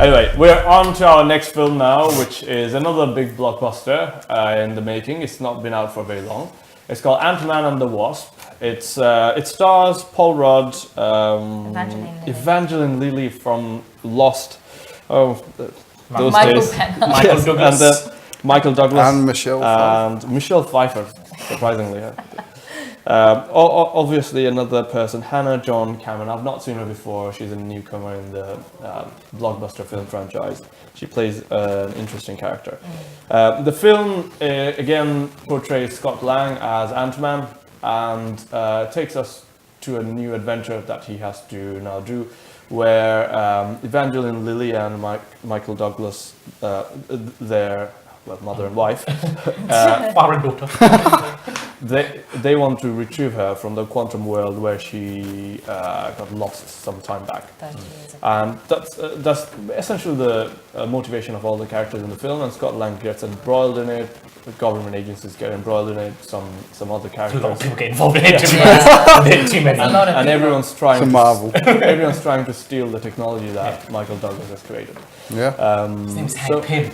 Anyway, we're on to our next film now, which is another big blockbuster in the making. It's not been out for very long. It's called Antman and the Wasp. It stars Paul Rudd, Evangeline Lilly from Lost. Those days. Michael Douglas. And Michael Douglas. And Michelle Pfeiffer, surprisingly. Obviously another person, Hannah John Cameron. I've not seen her before. She's a newcomer in the blockbuster film franchise. She plays an interesting character. The film again portrays Scott Lang as Antman and takes us to a new adventure that he has to now do, where Evangeline Lilly and Michael Douglas, their mother and wife, father and daughter. They want to retrieve her from the quantum world where she got lost some time back. 30 years ago. And that's essentially the motivation of all the characters in the film, and Scott Lang gets embroiled in it, the government agencies get embroiled in it, some other characters. A lot of people get involved in it, too many. And everyone's trying Marvel. Everyone's trying to steal the technology that Michael Douglas has created. Yeah. His name's Hank Pym.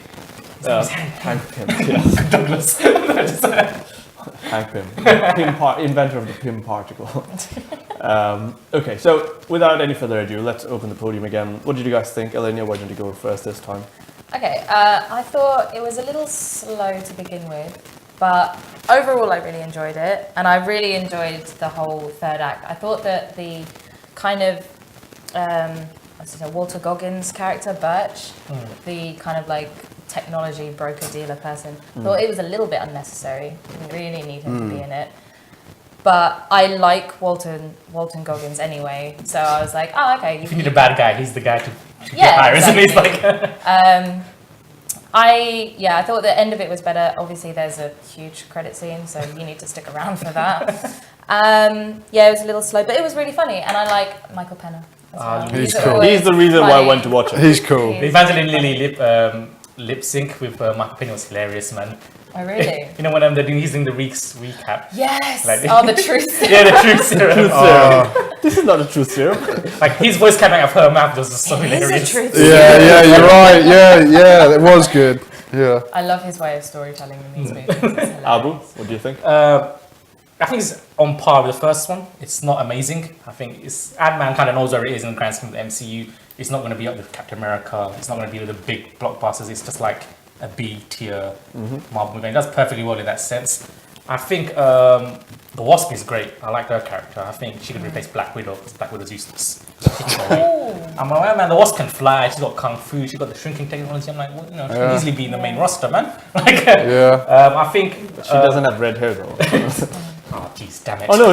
Hank Pym, yes. Douglas. Hank Pym, inventor of the Pym particle. Okay, so without any further ado, let's open the podium again. What did you guys think? Elenia, why didn't you go first this time? Okay, I thought it was a little slow to begin with, but overall I really enjoyed it, and I really enjoyed the whole third act. I thought that the kind of Walter Goggins character, Birch, the kind of like technology broker-dealer person, thought it was a little bit unnecessary. Didn't really need him to be in it. But I like Walton Goggins anyway, so I was like, oh, okay. If you need a bad guy, he's the guy to get hired, isn't he? He's like I thought the end of it was better. Obviously, there's a huge credit scene, so you need to stick around for that. It was a little slow, but it was really funny, and I like Michael Pena as well. He's cool. He's the reason why I went to watch it. He's cool. the Evangeline Lilly lip sync with Michael Pena was hilarious, man. Oh, really? You know when they're using the recap? Yes! Like, the truth serum. Yeah, the truth serum. This is not a truth serum. Like his voice coming out of her mouth was just so It is hilarious. a truth serum. Yeah, you're right. Yeah, it was good. Yeah. I love his way of storytelling in these movies. It's hilarious. Abu, what do you think? I think it's on par with the first one. It's not amazing. I think Antman kind of knows where it is in the grand scheme of the MCU. It's not going to be up with Captain America. It's not going to be with the big blockbusters. It's just like a B tier Marvel movie. It does perfectly well in that sense. I think the Wasp is great. I like her character. I think she could replace Black Widow because Black Widow's useless. I'm like, man, the Wasp can fly. She's got kung fu. She's got the shrinking technology. I'm like, well, she can easily be in the main roster, man. I think She doesn't have red hair though. Oh, jeez, damn it. Oh no,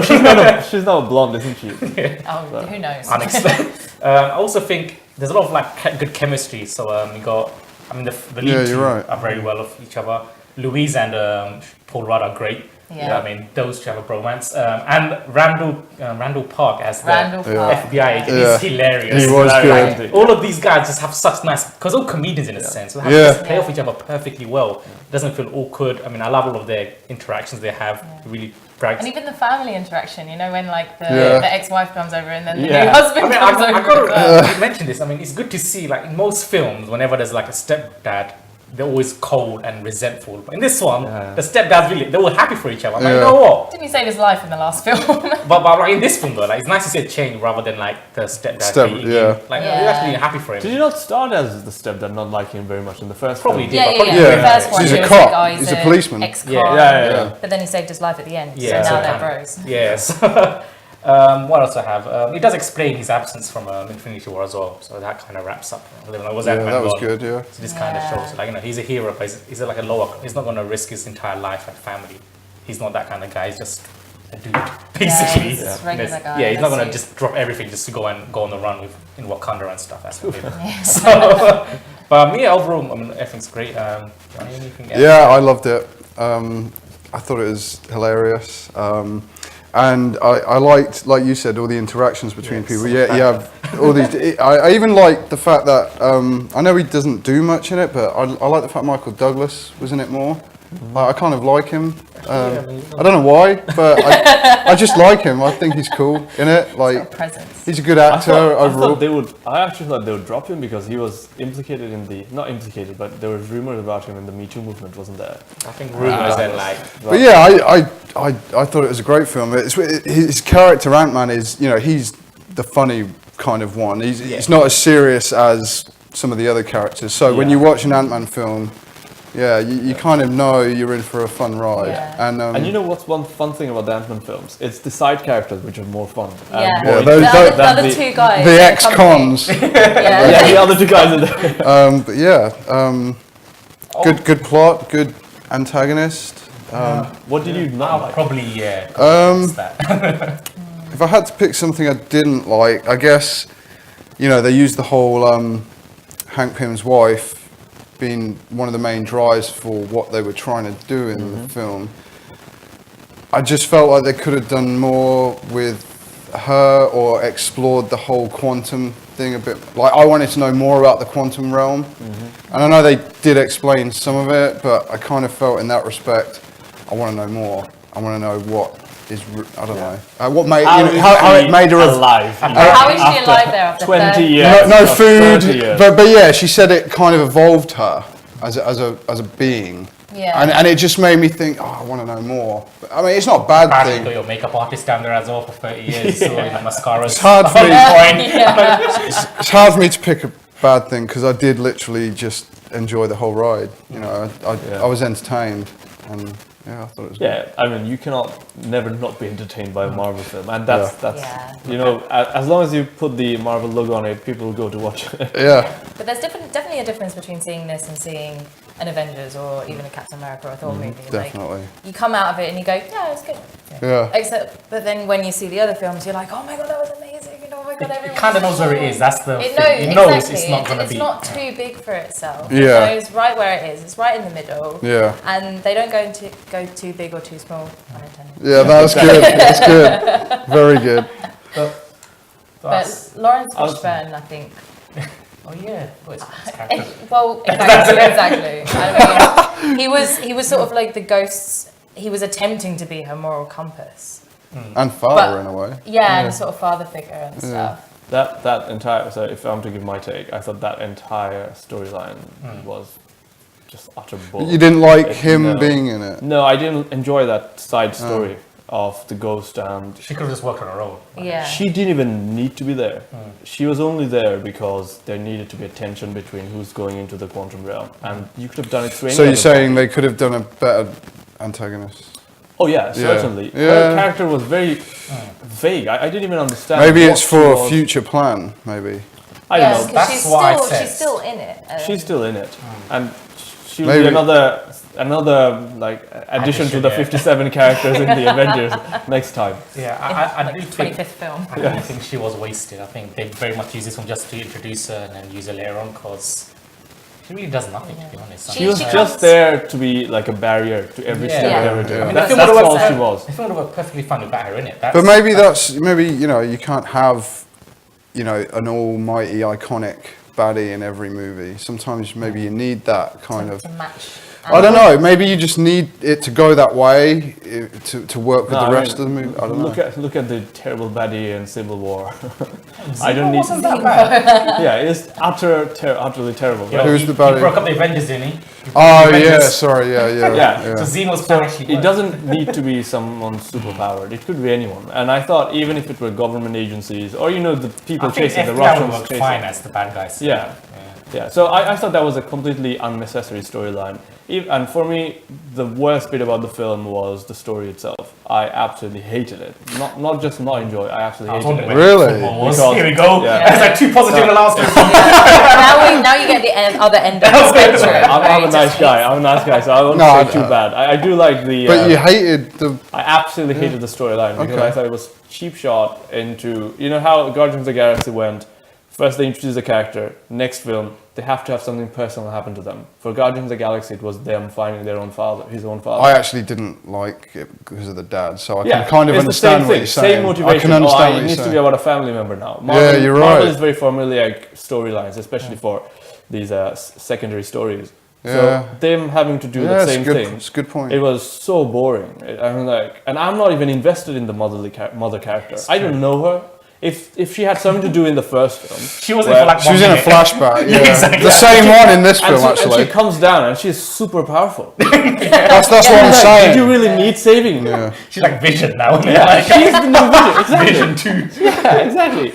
she's not a blonde, isn't she? Who knows? Unexpected. I also think there's a lot of like good chemistry. So we got, the lead two are very well of each other. Louise and Paul Rudd are great. Yeah. Those two have a bromance. And Randall Park as the FBI agent. Yeah. He's hilarious. He was good. All of these guys just have such nice, because all comedians in a sense, so they have to play off each other perfectly well. It doesn't feel awkward. I love all of their interactions they have. Really brags. And even the family interaction, when like the ex-wife comes over and then the new husband comes over. I gotta mention this. It's good to see, like in most films, whenever there's like a stepdad, they're always cold and resentful. But in this one, the stepdads they were happy for each other. I'm like, you know what? Didn't he save his life in the last film? but like in this film though, like it's nice to see a change rather than like the stepdad being you're actually happy for him. Did you not start as the stepdad not liking him very much in the first Probably film? did. The first one, He's he a was cop. like, He's a policeman. Ex-cop. Yeah. But then he saved his life at the end. Yeah, so now so they're bros. Yes. What else I have? It does explain his absence from Infinity War as well, so that kind of wraps up. That was good. Yeah. So this kind of shows, like he's a hero, but he's like a lower. He's not going to risk his entire life and family. He's not that kind of guy. He's just a dude, basically. He's a regular guy. He's not going to just drop everything just to go on the run in Wakanda and stuff. That's what So, but me overall, everything's great. Anything else? Yeah, I loved it. I thought it was hilarious. And I liked, like you said, all the interactions between people. You have all these. I even liked the fact that I know he doesn't do much in it, but I like the fact Michael Douglas was in it more. I kind of like him. I don't know why, but I just like him. I think he's cool in it. Like, presence. he's a good actor overall. I actually thought they would drop him because he was implicated in not implicated, but there was rumors about him in the Me Too movement, wasn't there? I think rumors and like. But yeah, I thought it was a great film. His character Antman is, he's the funny kind of one. He's not as serious as some of the other characters. So when you watch an Antman film, you kind of know you're in for a fun ride. Yeah. And you know what's one fun thing about the Antman films? It's the side characters which are more fun. Yeah, the other two guys. The ex-cons. Yeah, the other two guys are there. But yeah, good plot, good antagonist. What did you not like? Probably that. If I had to pick something I didn't like, I guess, they used the whole Hank Pym's wife being one of the main drives for what they were trying to do in the film. I just felt like they could have done more with her or explored the whole quantum thing a bit. Like, I wanted to know more about the quantum realm. And I know they did explain some of it, but I kind of felt in that respect, I want to know more. I want to know what is, I don't know, what made, how it made her alive. How is she alive there after 20 years? No food, 30 years. but yeah, she said it kind of evolved her as a being. Yeah. And it just made me think, I want to know more. But, I mean, it's not a bad Apparently thing. got your makeup artist down there as well for 30 years, so mascara. It's hard for me. Yeah. It's hard for me to pick a bad thing because I did literally just enjoy the whole ride. I was entertained, and I thought it was good. Yeah, I mean, you cannot never not be entertained by a Marvel film, and that's as long as you put the Marvel logo on it, people will go to watch it. Yeah. But there's definitely a difference between seeing this and seeing an Avengers or even a Captain America or a Thor movie. Definitely. Like, you come out of it and you go, yeah, it's good. Yeah. But then when you see the other films, you're like, oh my god, that was amazing. Oh my god, everyone. It kind of knows where it is. That's the thing. It knows exactly. it's not going to be. It's not too big for itself. Yeah. It knows right where it is. It's right in the middle. Yeah. And they don't go too big or too small. Unintended. Yeah, that's good. That's good. Very good. But Lawrence Fishburne, I think. Oh yeah. Well, exactly. I mean, he was sort of like the ghosts. He was attempting to be her moral compass. And father in a way. Yeah, and sort of father figure and stuff. That entire, so if I'm to give my take, I thought that entire storyline was just utter bull. You didn't like him being in it? No, I didn't enjoy that side story of the ghost, and she could have just worked on her own. Yeah. she didn't even need to be there. She was only there because there needed to be a tension between who's going into the quantum realm, and you could have done it through any So you're other saying they could have done a better antagonist? Oh yeah, certainly. Her character was very vague. I didn't even understand. Maybe it's for a future plan, maybe. I don't know. That's why I said. She's still in it. She's still in it, and she'll be another like addition to the 57 characters in the Avengers next time. Yeah, I do think 25th film. I don't think she was wasted. I think they very much use this one just to introduce her and then use her later on because she really does nothing, to be honest. She was just there to be like a barrier to every step they were doing. I mean, That's all she was. The film would have worked perfectly fine without her in it. But maybe you can't have an almighty iconic baddie in every movie. Sometimes maybe you need that kind of. To match. I don't know. Maybe you just need it to go that way to work with the rest of the movie. I don't know. Look at the terrible baddie in Civil War. I don't need. That bad. Yeah, it's utterly terrible. Yeah, Who's the baddie? He broke up the Avengers, didn't he? Oh yeah, sorry, yeah. So Zemo's actually. It doesn't need to be someone superpowered. It could be anyone. And I thought even if it were government agencies or the people chasing the Russians would work fine as the bad guys. Yeah. So I thought that was a completely unnecessary storyline. And for me, the worst bit about the film was the story itself. I absolutely hated it. Not just not enjoy. I absolutely hated it. Really? Because, here we go. Yeah. It's like too positive in the last one. now you get the other end of the spectrum. I'm a nice guy, so I won't say too bad. I do like the. But you hated the. I absolutely hated the storyline because I thought it was cheap shot into. You know how Guardians of the Galaxy went. First they introduce a character. Next film, they have to have something personal happen to them. For Guardians of the Galaxy, it was them finding their own father, his own father. I actually didn't like it because of the dad, so I can kind of it's understand the same what you're saying. Same motivation. I can understand what it you're needs saying. to be about a family member now. Yeah, you're right. Marvel is very formulaic storylines, especially for these secondary stories. So them having to do the same thing. It's a good point. It was so boring. I mean, like, and I'm not even invested in the mother character. I don't know her. If she had something to do in the first film, She was in for like She was in a flashback. Yeah, exactly. the same one in this film and actually. she comes down and she's super powerful. That's what I'm Did saying. you really need saving? Yeah. She's like Vision now. Yeah, she's the new Vision. Exactly. Vision 2. Yeah, exactly.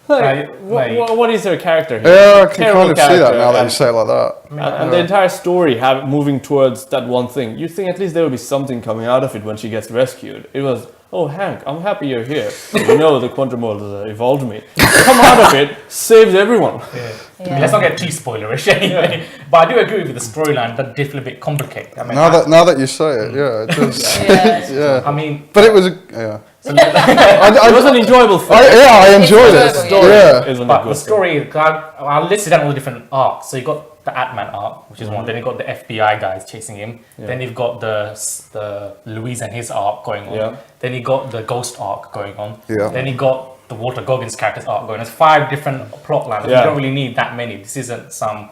What is her character here? Yeah, I can Terrible kind of see that character, now that you and- say it like that. And the entire story moving towards that one thing. You think at least there will be something coming out of it when she gets rescued. It was, oh Hank, I'm happy you're here. You know the quantum world has evolved me. Come out of it, saves everyone. Yeah. Let's not get too spoilerish anyway. But I do agree with the storyline that did feel a bit complicated. I mean, Now that you say it, yeah, it does. Yeah. I mean, But it was It was an enjoyable film. I enjoyed it. It's Story Yeah. isn't but a the good story, I listed down all the different arcs. So you got the Antman arc, which is one. Then you got the FBI guys chasing him. Then you've got the Louise and his arc going on. Yeah. Then you got the Ghost arc going on. Yeah. Then you got the Walter Goggins character's arc going. There's 5 different plot lines. Yeah. You don't really need that many. This isn't some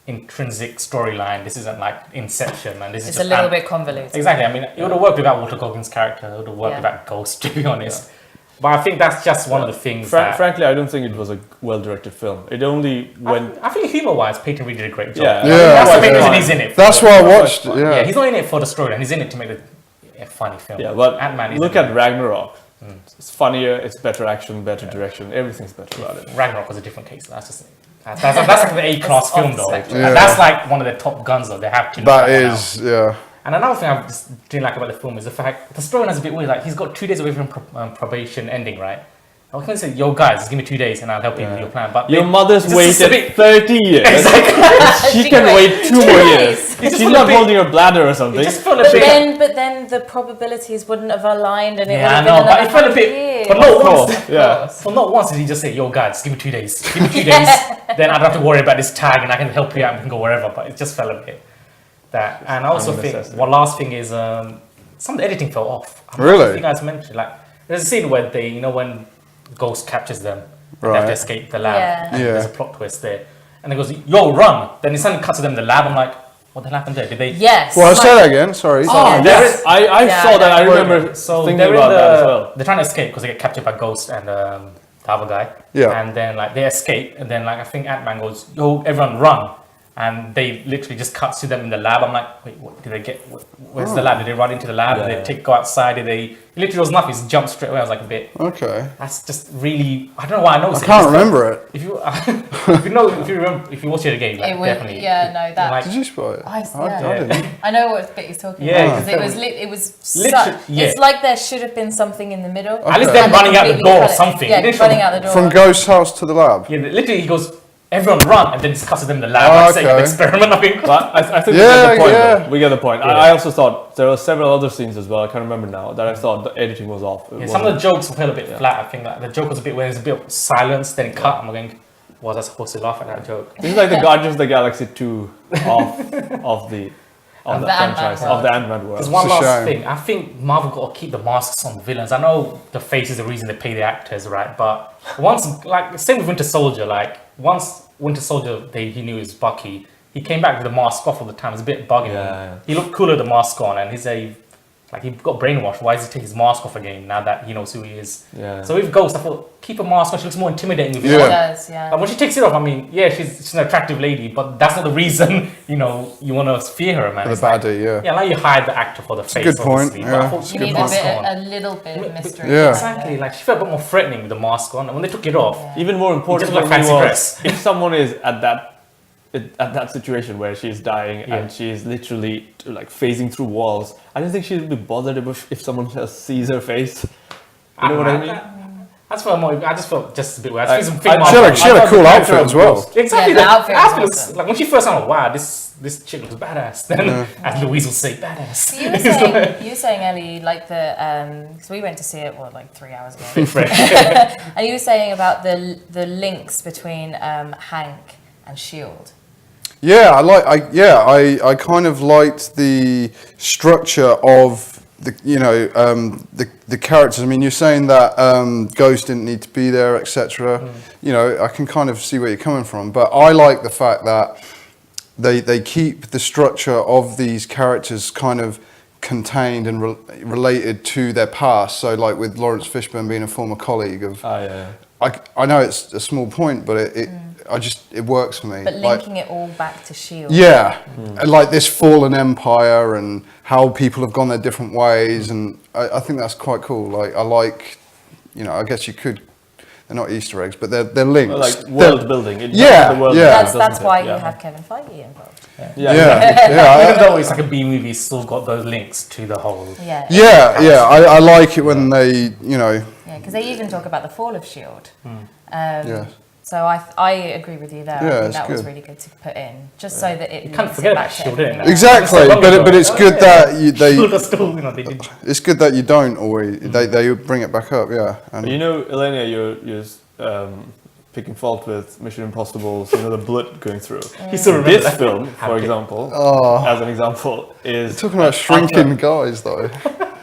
intrinsic storyline. This isn't like Inception, and this It's is a just little bit convoluted. Exactly. I mean, it would have worked without Walter Goggins' character. It would have worked Yeah. without Ghost, to be honest. But I think that's just one of the things Frankly, I don't think it was a well-directed film. It only went... I think humor-wise, Peyton Reed did a great job. Yeah. That's the Yeah. main reason he's in it. That's why I watched it. Yeah, Yeah. he's not in it for the storyline. He's in it to make a funny film. Yeah, but Ant-Man is look in at it. Ragnarok. It's funnier, it's better action, better direction. Everything's better about it. Ragnarok was a different case. That's like the A-class It's off film, the though. spectrum. And that's like one of the top guns, though. They have to. That knock one is, yeah. And another thing I just didn't like about the film is the fact the storyline's a bit weird. Like he's got 2 days away from probation ending, right? I was going to say, yo guys, just give me 2 days and I'll help you with your plan. But Your mother's it's just a waited bit- 30 years. She She can can wait wait 2 more years. just She's feel a not bit- holding her bladder or something. It just felt a But bit. then the probabilities wouldn't have aligned, and it would Yeah, I have know, been but another it felt a 100 bit. years. But not Of once. course, yeah. Well, not once did he just say, yo guys, give me 2 days. Give me 2 days. Then I don't have to worry about this tag and I can help you out and we can go wherever. But it just felt a bit that. And I also think Unnecessary. one last thing is some of the editing fell off. I don't know Really? if you guys mentioned, like, there's a scene where they, when Ghost captures them, they have Right. to escape the lab. Yeah. And Yeah. there's a plot twist there. And it goes, yo, run. Then it suddenly cuts to them in the lab. I'm like, what the hell happened there? Did they? Yes. Well, say that again. Sorry. Oh, Yes, I Yeah, saw that. I I know. remember So thinking they're in about that as well. They're trying to escape because they get captured by Ghost and the other guy. Yeah. And then like they escape, and then like I think Ant-Man goes, "Yo, everyone, run!" And they literally just cuts to them in the lab. I'm like, wait, what did they get? Where's the lab? Did they run into the lab? Yeah. Did they go outside? Did they? Literally was nothing. Just jumped straight away. I was like a bit. Okay. That's just really. I don't know why I know. I can't remember it. If you, if you watch it again, like, It was, definitely. yeah, no, that. Like, Did you spot it? I I didn't. I know what bit he's talking Yeah, about because it it was felt- it was Literally, yeah. It's like there should have been something in the middle. at least Okay. them And they running out the completely door or cut it. something. Yeah, It didn't running show- out the door. From Ghost's house to the lab. Yeah, literally he goes, everyone run, and then just cuts to them in the lab, Oh, like saying an okay. experiment. I think. But I think Yeah, we get the point. yeah. Though. We get the point. I also thought there were several other scenes as well. I can't remember now that I thought the editing was off. It Yeah, some of the wasn't- jokes felt a bit flat. I think like the joke was a bit when there's a bit of silence, then it cut. I'm going, was I supposed to laugh at that joke? This is like the Guardians of the Galaxy 2 of the the franchise Ant-Man of the Ant-Man There's world. one It's a last shame. thing. I think Marvel got to keep the masks on villains. I know the face is the reason they pay the actors, right? But once, like, same with Winter Soldier. Like, once Winter Soldier, he knew it was Bucky. He came back with the mask off all the time. It's a bit bugging. Yeah. He looked cooler with the mask on, and he got brainwashed. Why does he take his mask off again now that he knows who he is? Yeah. So with Ghost, I thought keep a mask on. She looks more intimidating with Yeah. it It on. does, yeah. And when she takes it off, I mean, yeah, she's an attractive lady, but that's not the reason, you want to fear her, man. The It's like, baddie, yeah. yeah, like you hide the actor for the face, good point, obviously, but yeah. I thought It's You keep need the mask on. a little bit of mystery. Yeah. Exactly, like she felt a bit more threatening with the mask on, and when they took it off, Even more important It just for looked me fancy was if someone is at that situation where she's dying Yeah. and she's literally like phasing through walls, I don't think she'd be bothered if someone just sees her face. You know what I mean? That's what I just felt just a bit weird. I- I think She had a I thought cool the outfit character as well. was- exactly, Yeah, the the outfit was outfit looks awesome. like when she first saw, wow, this chick looks badass. Then, as Louise will say, badass. You were saying, Ellie, like because we went to see it, like 3 hours ago. Fresh. And you were saying about the links between Hank and Shield. Yeah, I kind of liked the structure of the characters. I mean, you're saying that Ghost didn't need to be there, etc. You know, I can kind of see where you're coming from, but I like the fact that they keep the structure of these characters kind of contained and related to their past. So like with Lawrence Fishburne being a former colleague of, I know it's a small point, but it works for me. But linking it all back to S.H.I.E.L.D. Yeah, and like this fallen empire and how people have gone their different ways, and I think that's quite cool. Like I like, I guess you could. They're not Easter eggs, but they're links. Like world building. It Yeah, the world yeah. building, That's doesn't why it? you have Kevin Feige involved. Even though it's like a B movie, it's still got those links to the whole. I like it when they, Yeah, because they even talk about the fall of S.H.I.E.L.D. Yeah. So I agree with you there. Yeah, I think it's that was good. really good to put in, just so that it. You can't links forget it about back to S.H.I.E.L.D., everything innit? else. exactly. But it's good that They did. it's good that you don't always. They bring it back up. Yeah. And Elena, you're picking fault with Mission Impossible's, the bullet going through. You still remember This that? film, for example, as an example, is talking about shrinking guys though.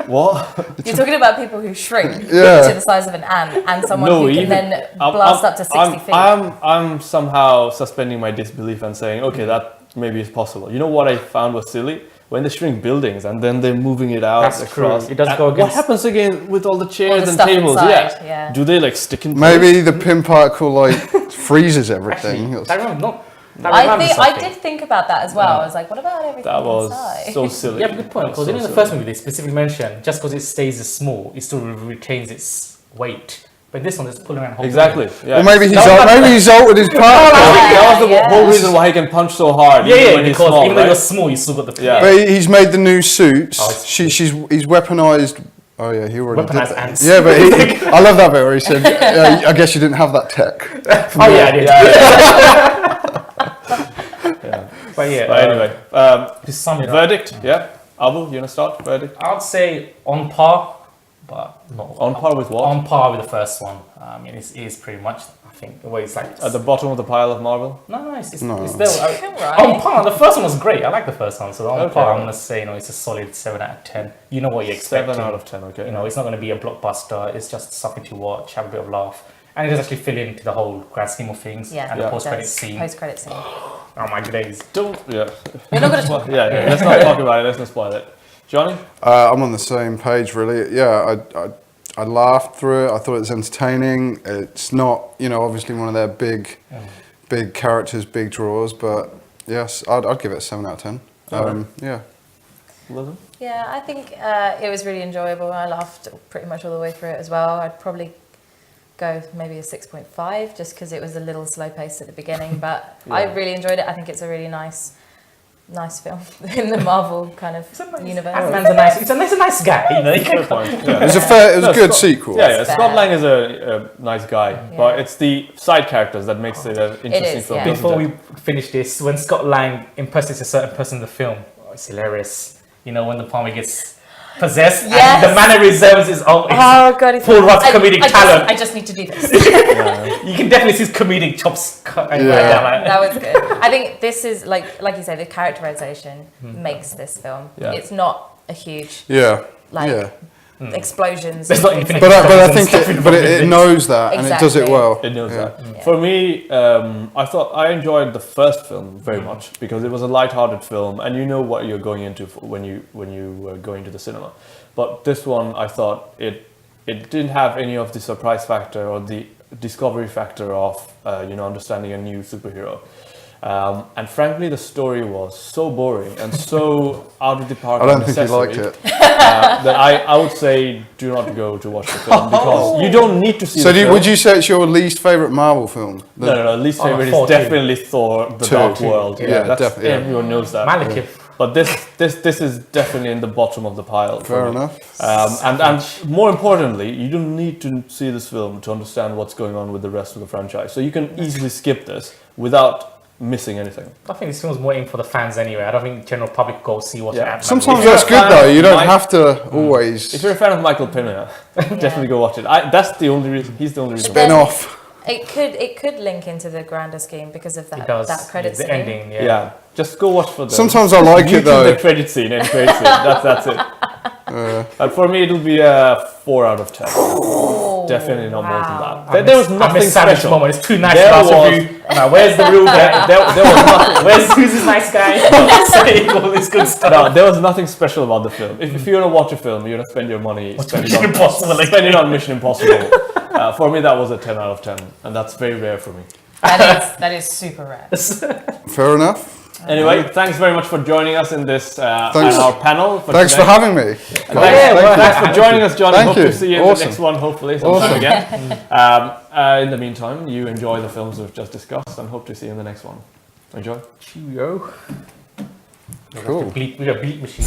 what? You're talking about people who shrink Yeah. to the size of an ant, and someone No, who can even- then blast up to 60 feet. I'm somehow suspending my disbelief and saying, okay, that maybe is possible. You know what I found was silly? When they shrink buildings and then they're moving it out That's across. true. It does And go what against- happens again with all the All chairs the and stuff tables? inside, yeah. Do they like stick in place? Maybe the pin particle like freezes everything. That reminds me I did think about that as well. I was like, what about everything That was inside? so silly. Yeah, good point. Because in the first movie, they specifically mentioned just because it stays small, it still retains its weight. But this one is pulling around. Exactly. Yeah. Or maybe he's altered his particle. That was the Yeah. whole reason why he can punch so hard. Yeah, even when he's because small, even though right? you're small, you still got the. Yeah. But he's made the new suits. Oh, it's- He's weaponized. Oh yeah, he already Weaponized did that. ants. Yeah, but I love that bit where he said, "I guess you didn't have that tech." Oh yeah, I did. Yeah. But yeah. But anyway, to sum it up, verdict. Yeah. Abu, you wanna start? Verdict. I would say on par, but not On par with what? On par with the first one. I mean, it is pretty much. I think the way it's like. At the bottom of the pile of Marvel. No, it's No. still Right. on par. The first one was great. I like the first one, so on Okay. par, I'm gonna say it's a solid 7 out of 10. You know what you expect. 7 out of 10. Okay. It's not going to be a blockbuster. It's just something to watch, have a bit of laugh, and it does actually fill into the whole grand scheme of things. Yeah, and Yeah. the post-credit scene. Post-credit scene. Oh my days! Don't. Yeah. We're not going to talk. Yeah. Let's not talk about it. Let's not spoil it. Johnny. I'm on the same page, really. Yeah, I laughed through it. I thought it was entertaining. It's not, obviously one of their big characters, big draws, but yes, I'd give it a 7 out of 10. Yeah. Listen. Yeah, I think it was really enjoyable. I laughed pretty much all the way through it as well. I'd probably go maybe a 6.5 just because it was a little slow paced at the beginning, but I really enjoyed it. I think it's a really nice film in the Marvel kind of universe. Ant-Man's he's a nice guy. Fair point. Yeah. It was a good Scott- sequel. Yeah. Fair. Scott Lang is a nice guy, but it's the side characters that makes it an interesting is, film. yeah. doesn't Before it? we finish this, when Scott Lang impersonates a certain person in the film, it's hilarious. When the Palmer gets possessed, Yes. and the mannerisms is all. Oh god, it's Full Rod's comedic talent. I just need to do this. You can definitely see his comedic chops. That was good. I think this is like you say, the characterization makes this film. Yeah. It's not a huge Yeah. like yeah. explosions. There's and not things infinite like But I and think stuff it involved in knows that and it does it Exactly. well. It knows Yeah. that. Yeah. For me, I thought I enjoyed the first film very much because it was a light-hearted film, and you know what you're going into when you were going to the cinema. But this one, I thought it didn't have any of the surprise factor or the discovery factor of understanding a new superhero. And frankly, the story was so boring and so out of the park. I don't think you liked it. That I would say do not go to watch the film because you don't need to see. So the film. would you say it's your least favourite Marvel film? No. Least favorite is 14. definitely Thor: The Dark Two. World. Yeah, that's definitely, yeah. everyone knows that. Malekith. But this is definitely in the bottom of the pile. for Fair me. enough. And more importantly, you don't need to see this film to understand what's going on with the rest of the franchise. So you can easily skip this without missing anything. I think this film's more aimed for the fans anyway. I don't think general public go see what Yeah. Ant-Man Sometimes If you're that's a good fan though. of You don't Mike- have to always If you're a fan of Michael Pena, definitely go watch it. That's the only reason. He's the only reason. spin off. It could link into the grander scheme because of It that does. credit the scene. ending, Yeah. Just go watch for the. Sometimes I like it YouTube though. The credit scene and credit scene. That's it. And for me, it'll be a 4 out of 10. Oh, Definitely not more than wow. that. There was I nothing miss Savage special. moment. It's too nice There last was- review. Now, where's the real guy? There was nothing. Who's this nice guy? Saying all this good stuff. No, there was nothing special about the film. If you're gonna watch a film, you're gonna spend your money Mission Impossible. spend it on Mission Impossible. For me, that was a 10 out of 10, and that's very rare for me. That is super rare. Fair enough. Anyway, thanks very much for joining us in this Thanks. and our panel. Thanks today. for having me. Thanks for joining us, Johnny. Thank Hope you. to see you in Awesome. the next one, hopefully, sometime again. In the meantime, you enjoy the films we've just discussed, and hope to see you in the next one. Enjoy. Cheerio. Cool. We got bleep machine.